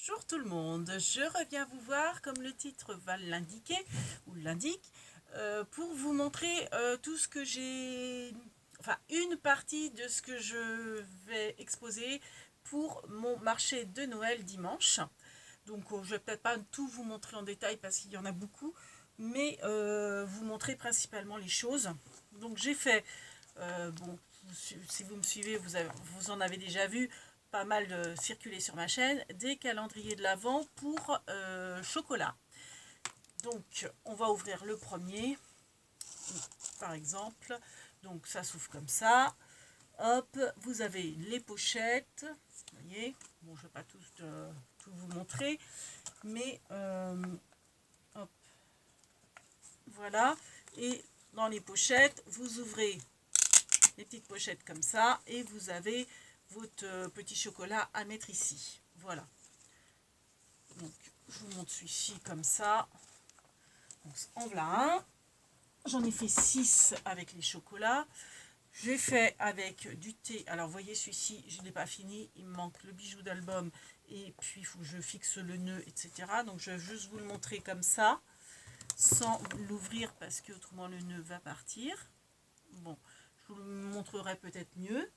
Bonjour tout le monde, je reviens vous voir comme le titre va l'indiquer ou l'indique pour vous montrer tout ce que j'ai, enfin une partie de ce que je vais exposer pour mon marché de Noël dimanche. Donc je vais peut-être pas tout vous montrer en détail parce qu'il y en a beaucoup, mais vous montrer principalement les choses. Donc j'ai fait, bon, si vous me suivez, vous en avez déjà vu pas mal circuler sur ma chaîne, des calendriers de l'Avent pour chocolat. Donc on va ouvrir le premier, par exemple. Donc ça s'ouvre comme ça. Hop, vous avez les pochettes. Vous voyez, bon, je ne vais pas tout vous montrer, mais hop, voilà. Et dans les pochettes, vous ouvrez les petites pochettes comme ça et vous avez votre petit chocolat à mettre ici. Voilà. Donc, je vous montre celui-ci comme ça. Donc, en voilà un. J'en ai fait 6 avec les chocolats. J'ai fait avec du thé. Alors, vous voyez, celui-ci, je ne l'ai pas fini. Il me manque le bijou d'album. Et puis, il faut que je fixe le nœud, etc. Donc, je vais juste vous le montrer comme ça, sans l'ouvrir parce que autrement le nœud va partir. Bon, je vous le montrerai peut-être mieux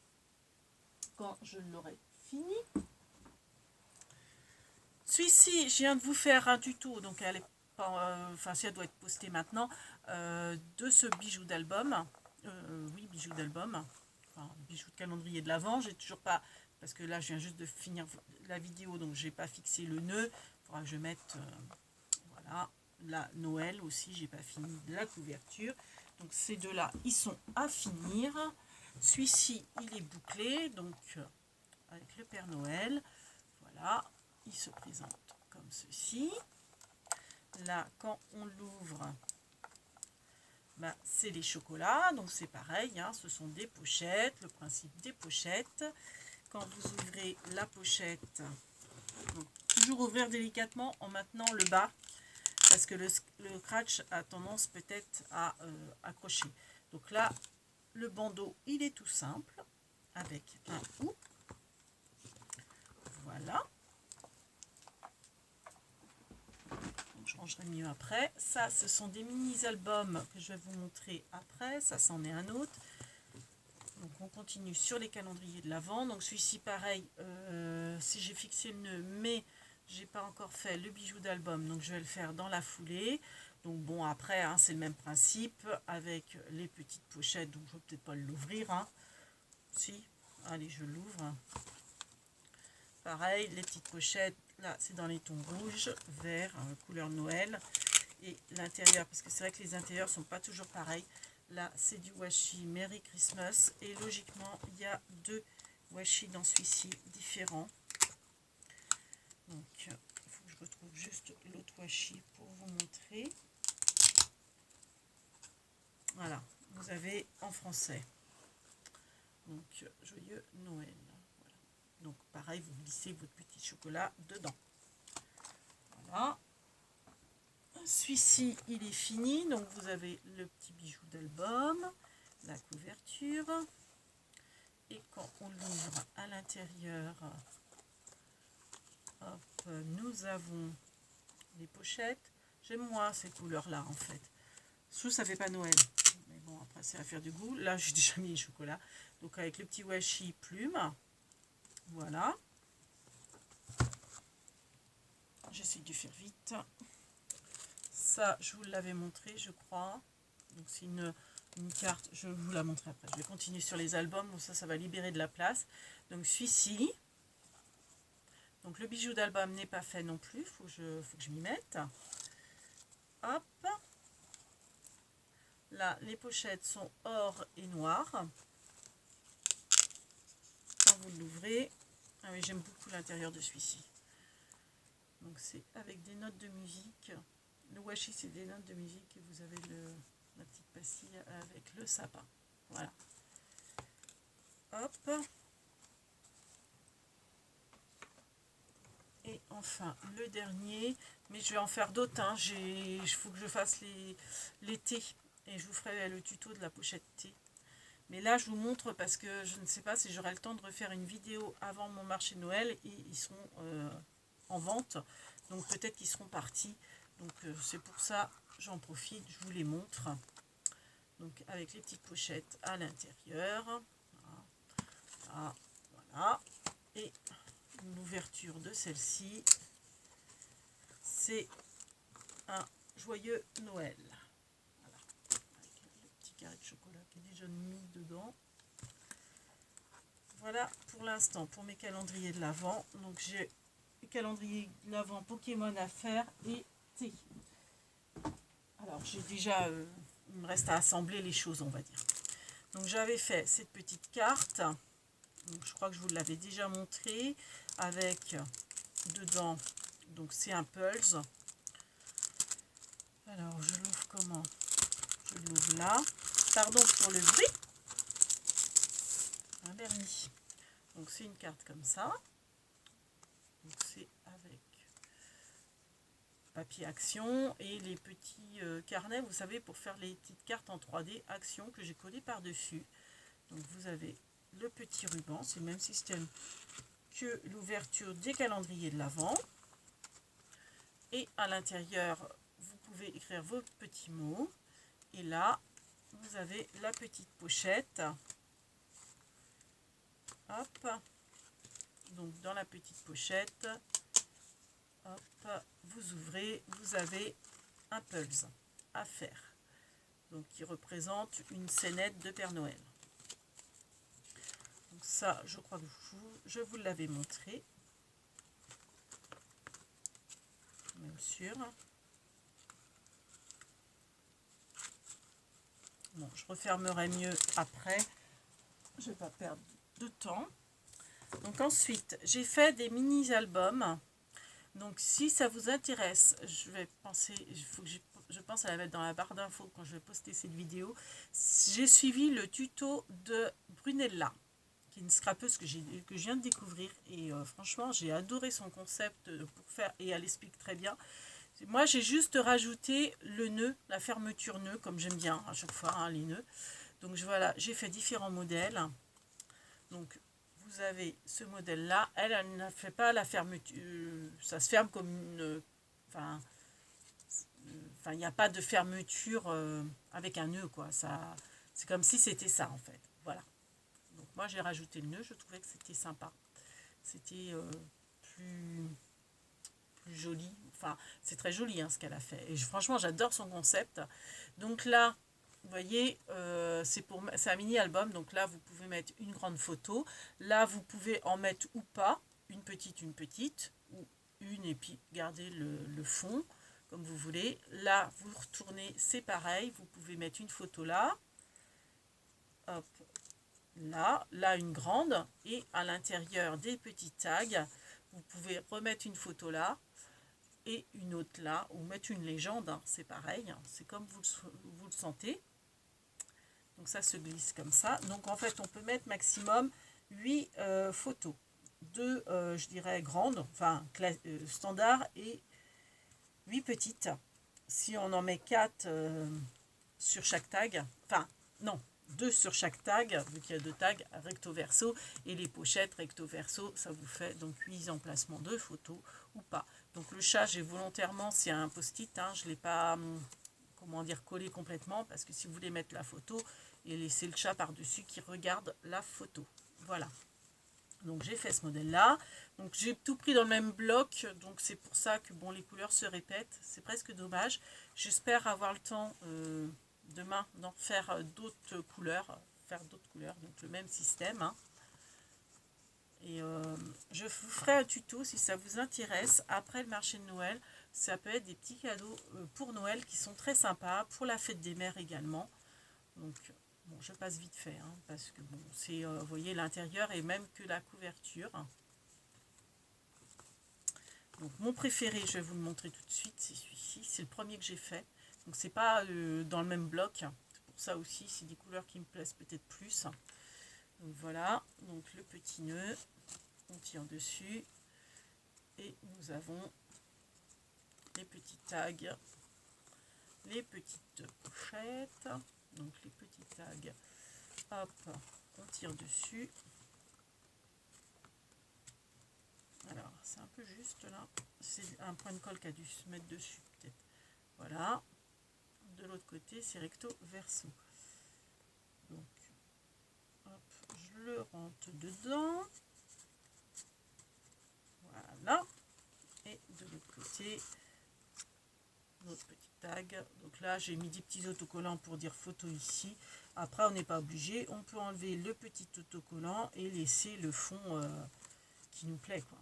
quand je l'aurai fini. Celui-ci, je viens de vous faire un tuto, donc elle est pas, enfin si elle doit être postée maintenant, de ce bijou d'album. Oui, bijou d'album. Enfin, bijou de calendrier de l'Avent. J'ai toujours pas, parce que là je viens juste de finir la vidéo, donc j'ai pas fixé le nœud. Il faudra que je mette, voilà, la Noël aussi. J'ai pas fini la couverture. Donc ces deux-là, ils sont à finir. Celui-ci, il est bouclé, donc avec le Père Noël. Voilà, il se présente comme ceci. Là, quand on l'ouvre, ben, c'est les chocolats, donc c'est pareil, hein, ce sont des pochettes, le principe des pochettes. Quand vous ouvrez la pochette, donc, toujours ouvrir délicatement en maintenant le bas, parce que le scratch a tendance peut-être à accrocher. Donc là, le bandeau, il est tout simple, avec un ou. Voilà. Je rangerai mieux après. Ça, ce sont des mini-albums que je vais vous montrer après. Ça, c'en est un autre. Donc, on continue sur les calendriers de l'Avent. Donc, celui-ci, pareil, si j'ai fixé le nœud, mais j'ai pas encore fait le bijou d'album. Donc, je vais le faire dans la foulée. Donc, bon, après, hein, c'est le même principe avec les petites pochettes. Donc, je vais peut-être pas l'ouvrir. Hein. Si, allez, je l'ouvre. Pareil, les petites pochettes, là, c'est dans les tons rouges, vert, couleur Noël. Et l'intérieur, parce que c'est vrai que les intérieurs sont pas toujours pareils. Là, c'est du washi Merry Christmas. Et logiquement, il y a deux washi dans celui-ci différents. Donc, il faut que je retrouve juste l'autre washi pour vous montrer. Voilà, vous avez en français. Donc, joyeux Noël. Voilà. Donc, pareil, vous glissez votre petit chocolat dedans. Voilà. Celui-ci, il est fini. Donc, vous avez le petit bijou d'album, la couverture. Et quand on l'ouvre à l'intérieur, nous avons les pochettes. J'aime moins ces couleurs-là, en fait. Je trouve que ça fait pas Noël. Mais bon, après, c'est à faire du goût. Là, j'ai déjà mis les chocolats. Donc, avec le petit washi plume. Voilà. J'essaie de faire vite. Ça, je vous l'avais montré, je crois. Donc, c'est une carte. Je vais vous la montrer après. Je vais continuer sur les albums. Bon, ça va libérer de la place. Donc, celui-ci. Donc, le bijou d'album n'est pas fait non plus. Faut que je m'y mette. Hop. Là, les pochettes sont or et noir. Quand vous l'ouvrez, ah oui, j'aime beaucoup l'intérieur de celui-ci. Donc c'est avec des notes de musique. Le washi, c'est des notes de musique et vous avez la petite pastille avec le sapin. Voilà. Hop. Et enfin, le dernier. Mais je vais en faire d'autres. Hein. Il faut que je fasse les thés. Et je vous ferai le tuto de la pochette thé. Mais là, je vous montre parce que je ne sais pas si j'aurai le temps de refaire une vidéo avant mon marché de Noël. Et ils seront en vente. Donc peut-être qu'ils seront partis. Donc c'est pour ça, j'en profite, je vous les montre. Donc avec les petites pochettes à l'intérieur. Voilà. Voilà. Et l'ouverture de celle-ci, c'est un joyeux Noël. Voilà. Avec le petit carré de chocolat qui est déjà mis dedans. Voilà pour l'instant pour mes calendriers de l'Avent. Donc j'ai le calendrier de l'Avent Pokémon à faire et thé. Alors j'ai déjà, il me reste à assembler les choses, on va dire. Donc j'avais fait cette petite carte. Donc, je crois que je vous l'avais déjà montré avec dedans, donc c'est un pulse. Alors je l'ouvre comment? Je l'ouvre là. Pardon pour le bruit. Un vernis. Donc c'est une carte comme ça. Donc c'est avec papier action et les petits carnets, vous savez, pour faire les petites cartes en 3D action que j'ai collé par dessus. Donc vous avez le petit ruban, c'est le même système que l'ouverture des calendriers de l'Avent. Et à l'intérieur, vous pouvez écrire vos petits mots. Et là, vous avez la petite pochette. Hop. Donc dans la petite pochette, hop, vous ouvrez, vous avez un puzzle à faire. Donc qui représente une scénette de Père Noël. Donc ça, je crois que je vous l'avais montré. Même sûr. Bon, je refermerai mieux après. Je ne vais pas perdre de temps. Donc ensuite, j'ai fait des mini-albums. Donc si ça vous intéresse, je vais penser, il faut que je pense à la mettre dans la barre d'infos quand je vais poster cette vidéo. J'ai suivi le tuto de Brunella, qui est une scrapeuse que je viens de découvrir. Et franchement, j'ai adoré son concept pour faire, et elle explique très bien. Moi, j'ai juste rajouté le nœud, la fermeture nœud, comme j'aime bien à chaque fois, hein, les nœuds. Donc voilà, j'ai fait différents modèles. Donc vous avez ce modèle-là. Elle ne fait pas la fermeture. Ça se ferme comme une... Enfin, il n'y a pas de fermeture avec un nœud, quoi. C'est comme si c'était ça, en fait. Voilà. Donc moi, j'ai rajouté le nœud. Je trouvais que c'était sympa. C'était plus joli. Enfin, c'est très joli hein, ce qu'elle a fait. Et franchement, j'adore son concept. Donc là, vous voyez, c'est un mini-album. Donc là, vous pouvez mettre une grande photo. Là, vous pouvez en mettre ou pas. Une petite, ou une, et puis garder le fond, comme vous voulez. Là, vous retournez, c'est pareil. Vous pouvez mettre une photo là. Hop. Là, une grande. Et à l'intérieur des petits tags, vous pouvez remettre une photo là. Et une autre là, ou mettre une légende, hein, c'est pareil, hein, c'est comme vous le sentez. Donc ça se glisse comme ça. Donc en fait, on peut mettre maximum 8 photos. 2, je dirais, grandes, enfin standard, et 8 petites. Si on en met 4 sur chaque tag, enfin non, 2 sur chaque tag, vu qu'il y a 2 tags recto verso, et les pochettes recto verso, ça vous fait donc 8 emplacements de photos ou pas. Donc le chat, j'ai volontairement, c'est un post-it, hein, je ne l'ai pas, comment dire, collé complètement, parce que si vous voulez mettre la photo, et laisser le chat par-dessus qui regarde la photo. Voilà. Donc j'ai fait ce modèle-là. Donc j'ai tout pris dans le même bloc, donc c'est pour ça que bon, les couleurs se répètent. C'est presque dommage. J'espère avoir le temps demain d'en faire d'autres couleurs, donc le même système. Hein. Et je vous ferai un tuto si ça vous intéresse après le marché de Noël. Ça peut être des petits cadeaux pour Noël qui sont très sympas, pour la fête des mères également. Donc bon, je passe vite fait, hein, parce que bon, c'est, vous voyez, l'intérieur et même que la couverture. Donc mon préféré, je vais vous le montrer tout de suite, c'est celui-ci. C'est le premier que j'ai fait. Donc c'est pas dans le même bloc. C'est pour ça aussi, c'est des couleurs qui me plaisent peut-être plus. Donc voilà, donc le petit nœud, on tire dessus. Et nous avons les petits tags, les petites pochettes. Donc les petits tags, hop, on tire dessus. Alors, c'est un peu juste là. C'est un point de colle qui a dû se mettre dessus peut-être. Voilà. De l'autre côté, c'est recto verso. Donc, hop, je le rentre dedans. Voilà. Et de l'autre côté, notre petit tag. Donc là, j'ai mis des petits autocollants pour dire photo ici. Après, on n'est pas obligé. On peut enlever le petit autocollant et laisser le fond qui nous plaît, quoi.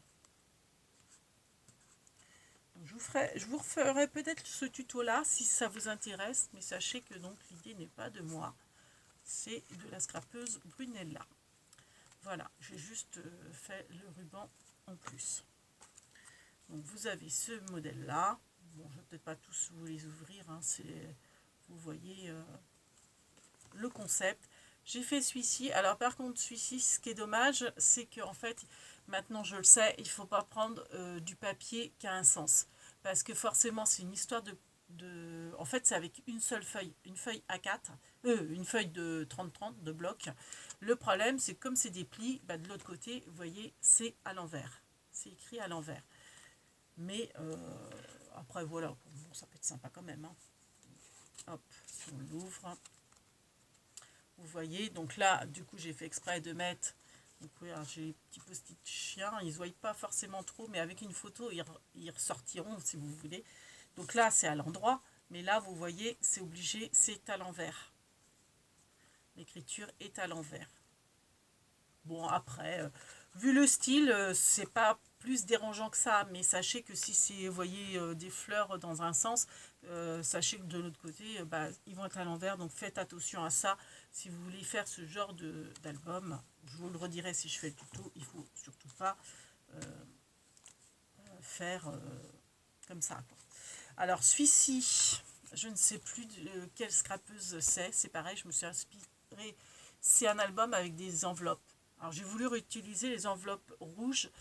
Donc, je vous referai peut-être ce tuto-là si ça vous intéresse. Mais sachez que donc l'idée n'est pas de moi. C'est de la scrapeuse Brunella. Voilà, j'ai juste fait le ruban en plus. Donc vous avez ce modèle-là. Bon, je ne vais peut-être pas tous vous les ouvrir. Hein, vous voyez le concept. J'ai fait celui-ci. Alors par contre, celui-ci, ce qui est dommage, c'est qu'en fait, maintenant je le sais, il ne faut pas prendre du papier qui a un sens. Parce que forcément, c'est une histoire en fait, c'est avec une seule feuille, une feuille A4, une feuille de 30-30 de bloc. Le problème, c'est que comme c'est des plis, bah, de l'autre côté, vous voyez, c'est à l'envers. C'est écrit à l'envers. Mais après, voilà, bon, ça peut être sympa quand même. Hein. Hop, si on l'ouvre, vous voyez, donc là, du coup, j'ai fait exprès de mettre. Donc, oui, j'ai les petits post-it chiens, ils ne se voient pas forcément trop, mais avec une photo, ils ressortiront si vous voulez. Donc là, c'est à l'endroit, mais là, vous voyez, c'est obligé, c'est à l'envers. L'écriture est à l'envers. Bon, après, vu le style, c'est pas plus dérangeant que ça, mais sachez que si c'est, vous voyez, des fleurs dans un sens, sachez que de l'autre côté, bah, ils vont être à l'envers, donc faites attention à ça. Si vous voulez faire ce genre d'album, je vous le redirai si je fais le tuto, il faut surtout pas faire comme ça, quoi. Alors celui-ci, je ne sais plus de quelle scrapeuse c'est pareil, je me suis inspirée, c'est un album avec des enveloppes. Alors j'ai voulu réutiliser les enveloppes rouges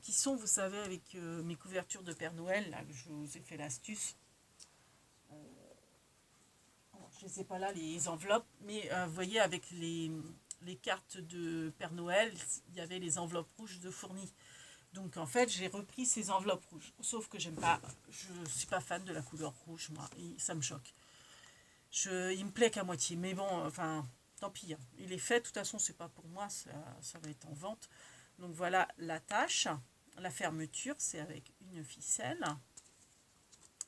qui sont, vous savez, avec mes couvertures de Père Noël, là, je vous ai fait l'astuce. Je ne sais pas là les enveloppes, mais vous voyez avec les cartes de Père Noël, il y avait les enveloppes rouges de Fourni. Donc en fait j'ai repris ces enveloppes rouges, sauf que j'aime pas, je suis pas fan de la couleur rouge moi, et ça me choque. Il me plaît qu'à moitié, mais bon, enfin tant pis, hein. Il est fait, de toute façon c'est pas pour moi, ça va être en vente. Donc voilà l'attache, la fermeture c'est avec une ficelle,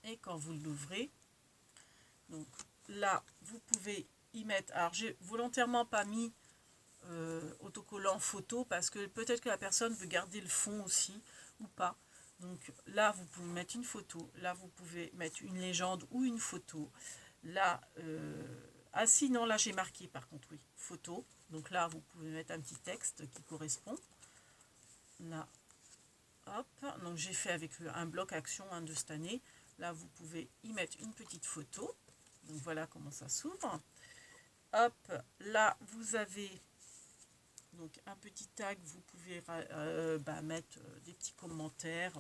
et quand vous l'ouvrez, donc là vous pouvez y mettre, alors j'ai volontairement pas mis autocollant photo parce que peut-être que la personne veut garder le fond aussi ou pas. Donc là vous pouvez mettre une photo, là vous pouvez mettre une légende ou une photo. Là, ah si non, là j'ai marqué par contre, oui, photo. Donc là vous pouvez mettre un petit texte qui correspond. Là, hop, donc j'ai fait avec un bloc action de cette année. Là vous pouvez y mettre une petite photo. Donc voilà comment ça s'ouvre. Hop, là vous avez donc un petit tag, vous pouvez mettre des petits commentaires.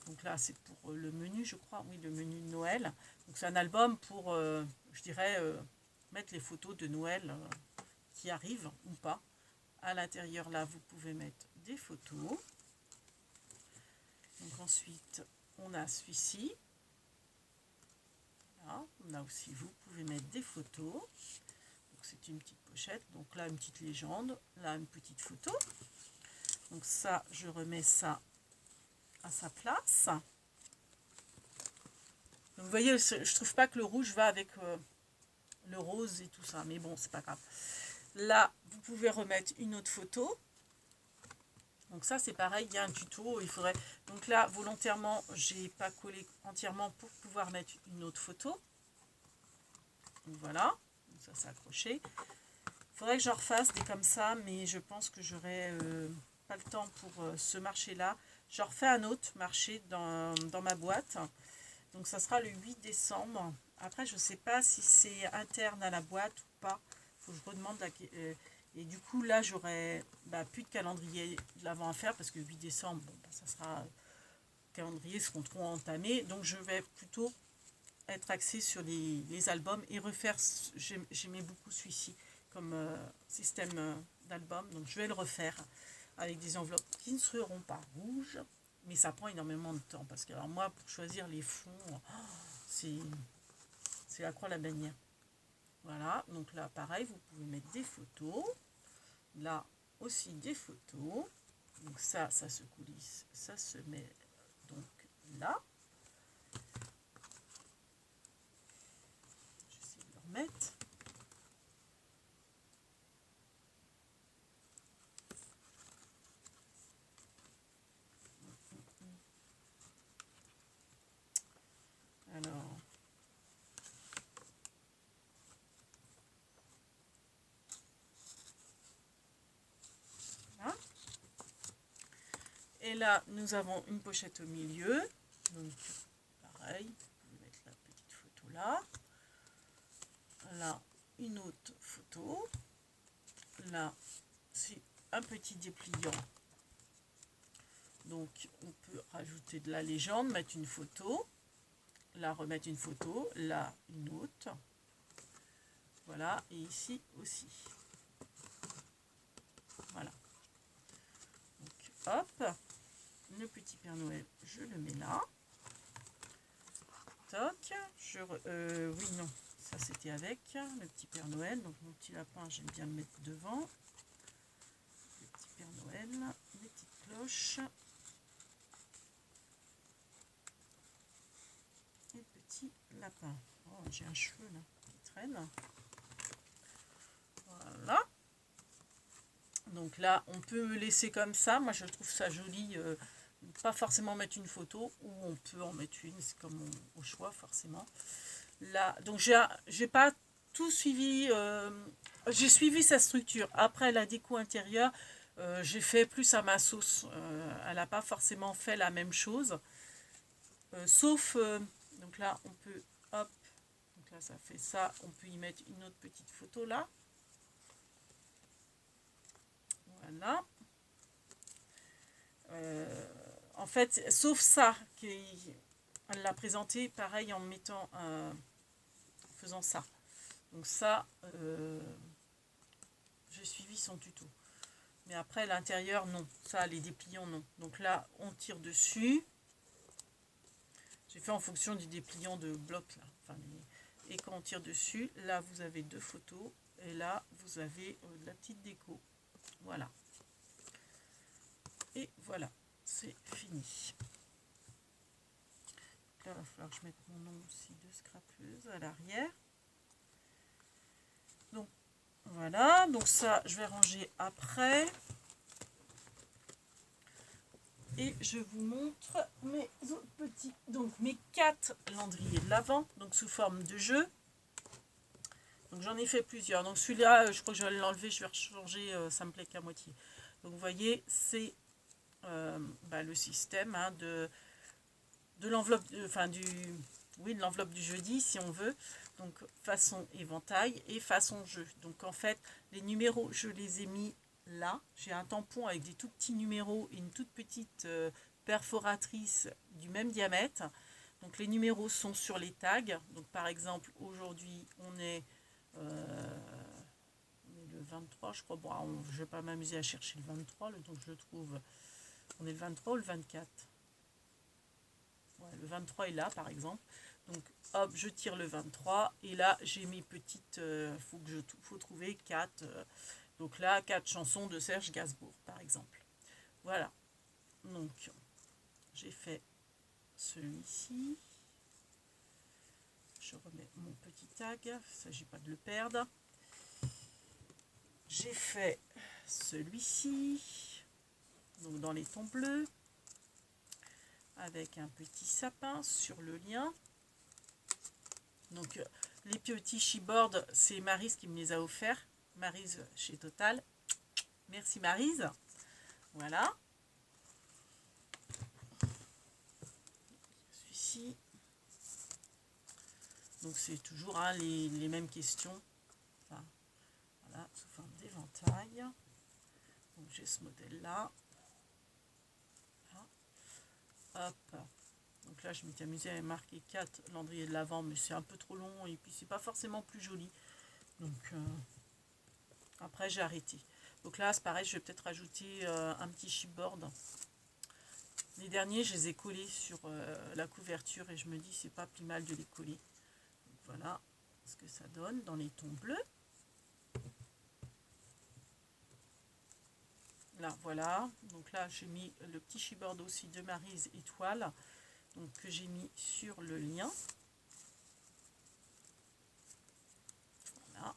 Donc là c'est pour le menu, je crois, oui, le menu de Noël. Donc c'est un album pour, je dirais, mettre les photos de Noël qui arrivent ou pas. À l'intérieur là vous pouvez mettre des photos. Donc ensuite on a celui-ci. Là aussi vous pouvez mettre des photos. C'est une petite pochette, donc là une petite légende, là une petite photo. Donc ça, je remets ça à sa place. Donc vous voyez, je trouve pas que le rouge va avec le rose et tout ça, mais bon, c'est pas grave. Là, vous pouvez remettre une autre photo. Donc ça, c'est pareil, il y a un tuto, il faudrait... Donc là, volontairement, j'ai pas collé entièrement pour pouvoir mettre une autre photo. Donc voilà, donc ça c'est accroché. Il faudrait que je refasse des comme ça, mais je pense que j'aurai pas le temps pour ce marché-là. Je refais un autre marché dans ma boîte. Donc ça sera le 8 décembre. Après, je ne sais pas si c'est interne à la boîte ou pas. Il faut que je redemande. Et du coup, là, j'aurai plus de calendrier de l'avant à faire parce que le 8 décembre, bon, ça sera... calendrier seront trop entamés. Donc je vais plutôt être axée sur les albums et refaire... J'aimais beaucoup celui-ci comme système d'album, donc je vais le refaire avec des enveloppes qui ne seront pas rouges. Mais ça prend énormément de temps. Parce que alors moi, pour choisir les fonds, c'est la croix la bannière. Voilà, donc là, pareil, vous pouvez mettre des photos. Là aussi, des photos. Donc ça se coulisse, ça se met donc là. J'essaie de le remettre. Alors, voilà. Et là, nous avons une pochette au milieu. Donc, pareil, vous pouvez mettre la petite photo là. Là, une autre photo. Là, c'est un petit dépliant. Donc, on peut rajouter de la légende, mettre une photo. Là, remettre une photo. Là, une autre. Voilà, et ici aussi. Voilà. Donc, hop. Le petit Père Noël, je le mets là. Toc. Oui, non. Ça, c'était avec le petit Père Noël. Donc, mon petit lapin, j'aime bien le mettre devant. Le petit Père Noël. Les petites cloches. Et le petit lapin. Oh, j'ai un cheveu là qui traîne. Voilà. Donc là, on peut laisser comme ça. Moi, je trouve ça joli. Pas forcément mettre une photo, ou on peut en mettre une, c'est comme au choix forcément. Là, donc j'ai pas tout suivi. J'ai suivi sa structure. Après la déco intérieure, j'ai fait plus à ma sauce. Elle n'a pas forcément fait la même chose. Sauf, donc là, on peut, hop, donc là, ça fait ça. On peut y mettre une autre petite photo là. Voilà. En fait, sauf ça, elle l'a présenté pareil en mettant, faisant ça. Donc ça, j'ai suivi son tuto. Mais après, l'intérieur, non. Ça, les dépliants, non. Donc là, on tire dessus. J'ai fait en fonction du dépliant de bloc, là. Enfin, et quand on tire dessus, là, vous avez deux photos. Et là, vous avez de la petite déco. Voilà. Et voilà, c'est fini. Là, il va falloir que je mette mon nom aussi de scrapeuse à l'arrière. Donc, voilà. Donc ça, je vais ranger après. Et je vous montre mes autres petits, donc mes 4 landriers de l'Avent, donc sous forme de jeu. Donc j'en ai fait plusieurs. Donc celui-là, je crois que je vais l'enlever, je vais rechanger, ça me plaît qu'à moitié. Donc vous voyez, c'est le système de l'enveloppe, enfin de l'enveloppe du jeudi si on veut. Donc façon éventail et façon jeu. Donc en fait, les numéros, je les ai mis là. J'ai un tampon avec des tout petits numéros et une toute petite perforatrice du même diamètre. Donc les numéros sont sur les tags. Donc par exemple, aujourd'hui, on est le 23, je crois. Bon, je ne vais pas m'amuser à chercher le 23, le temps que je le trouve. On est le 23 ou le 24 ? Ouais, le 23 est là, par exemple. Donc, hop, je tire le 23. Et là, j'ai mes petites... faut trouver 4... donc là, 4 chansons de Serge Gainsbourg, par exemple. Voilà. Donc, j'ai fait celui-ci. Je remets mon petit tag. Il ne s'agit pas de le perdre. J'ai fait celui-ci. Donc, dans les tons bleus. Avec un petit sapin sur le lien. Donc, les petits chipboards, c'est Maryse qui me les a offerts. Maryse chez Total. Merci Maryse. Voilà. Celui-ci. Donc c'est toujours les mêmes questions. Enfin, voilà, sous forme d'éventail. Donc j'ai ce modèle-là. Voilà. Hop. Donc là, je m'étais amusée à marquer 4 landriers de l'Avent, mais c'est un peu trop long et puis c'est pas forcément plus joli. Donc après, j'ai arrêté. Donc là, c'est pareil, je vais peut-être rajouter un petit chipboard Les derniers, je les ai collés sur la couverture et je me dis c'est pas plus mal de les coller. Donc, voilà ce que ça donne dans les tons bleus. Là, voilà. Donc là, j'ai mis le petit chipboard aussi de Maryse Étoile, donc que j'ai mis sur le lien. Voilà.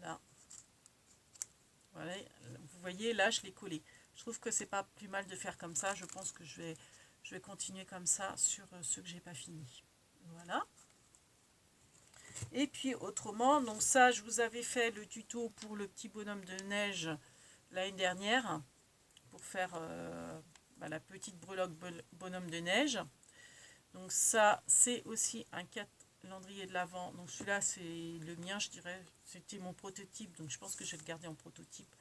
Là. Voilà. Vous voyez, là, je l'ai collé. Je trouve que c'est pas plus mal de faire comme ça. Je pense que je vais continuer comme ça sur ceux que j'ai pas fini. Voilà. Et puis autrement, donc ça, je vous avais fait le tuto pour le petit bonhomme de neige l'année dernière, pour faire la petite breloque bonhomme de neige. Donc ça, c'est aussi un calendrier de l'Avent. Donc celui-là, c'est le mien, je dirais. C'était mon prototype, donc je pense que je vais le garder en prototype.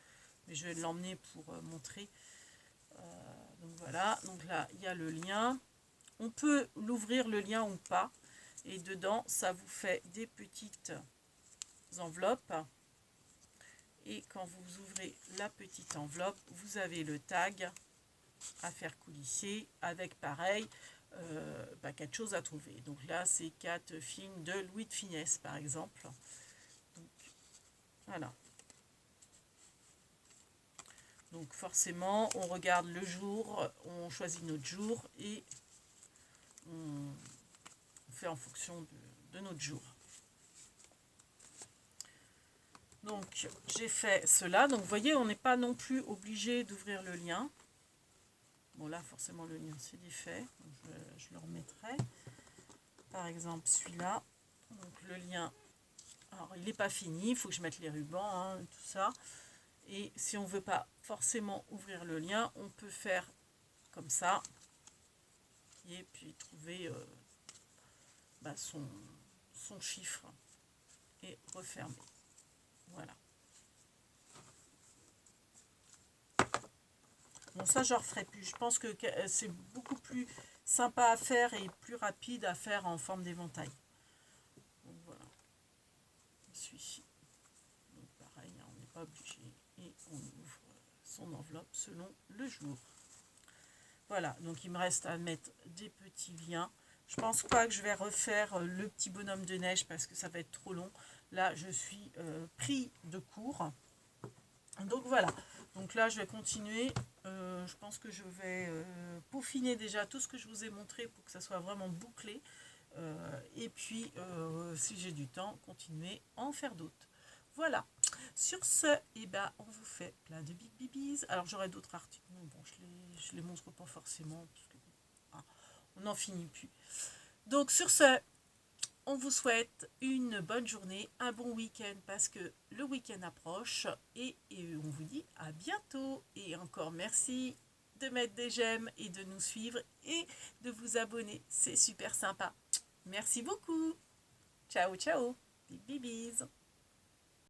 Mais je vais l'emmener pour montrer. Donc voilà, donc là, il y a le lien. On peut l'ouvrir le lien ou pas. Et dedans, ça vous fait des petites enveloppes. Et quand vous ouvrez la petite enveloppe, vous avez le tag à faire coulisser avec pareil 4 choses à trouver. Donc là, c'est 4 films de Louis de Funès, par exemple. Donc, voilà. Donc forcément, on regarde le jour, on choisit notre jour et on fait en fonction de notre jour. Donc j'ai fait cela. Donc vous voyez, on n'est pas non plus obligé d'ouvrir le lien. Bon là forcément le lien c'est défait. Je le remettrai. Par exemple celui-là. Donc le lien, alors il n'est pas fini, il faut que je mette les rubans, tout ça. Et si on ne veut pas forcément ouvrir le lien, on peut faire comme ça. Et puis trouver son chiffre et refermer. Voilà. Bon, ça, je ne referai plus. Je pense que c'est beaucoup plus sympa à faire et plus rapide à faire en forme d'éventail. Donc voilà. Celui-ci. Donc pareil, on n'est pas obligé. Et on ouvre son enveloppe selon le jour. Voilà, donc il me reste à mettre des petits liens. Je pense pas que je vais refaire le petit bonhomme de neige parce que ça va être trop long. Là, je suis pris de court. Donc voilà. Donc là, je vais continuer. Je pense que je vais peaufiner déjà tout ce que je vous ai montré pour que ça soit vraiment bouclé. Et puis, si j'ai du temps, continuer à en faire d'autres. Voilà. Sur ce, on vous fait plein de big bibis. Alors, j'aurai d'autres articles. Mais bon, je les montre pas forcément. Parce que, on n'en finit plus. Donc, sur ce, on vous souhaite une bonne journée, un bon week-end parce que le week-end approche et on vous dit à bientôt. Et encore merci de mettre des j'aime et de nous suivre et de vous abonner. C'est super sympa. Merci beaucoup. Ciao, ciao. Big bibis.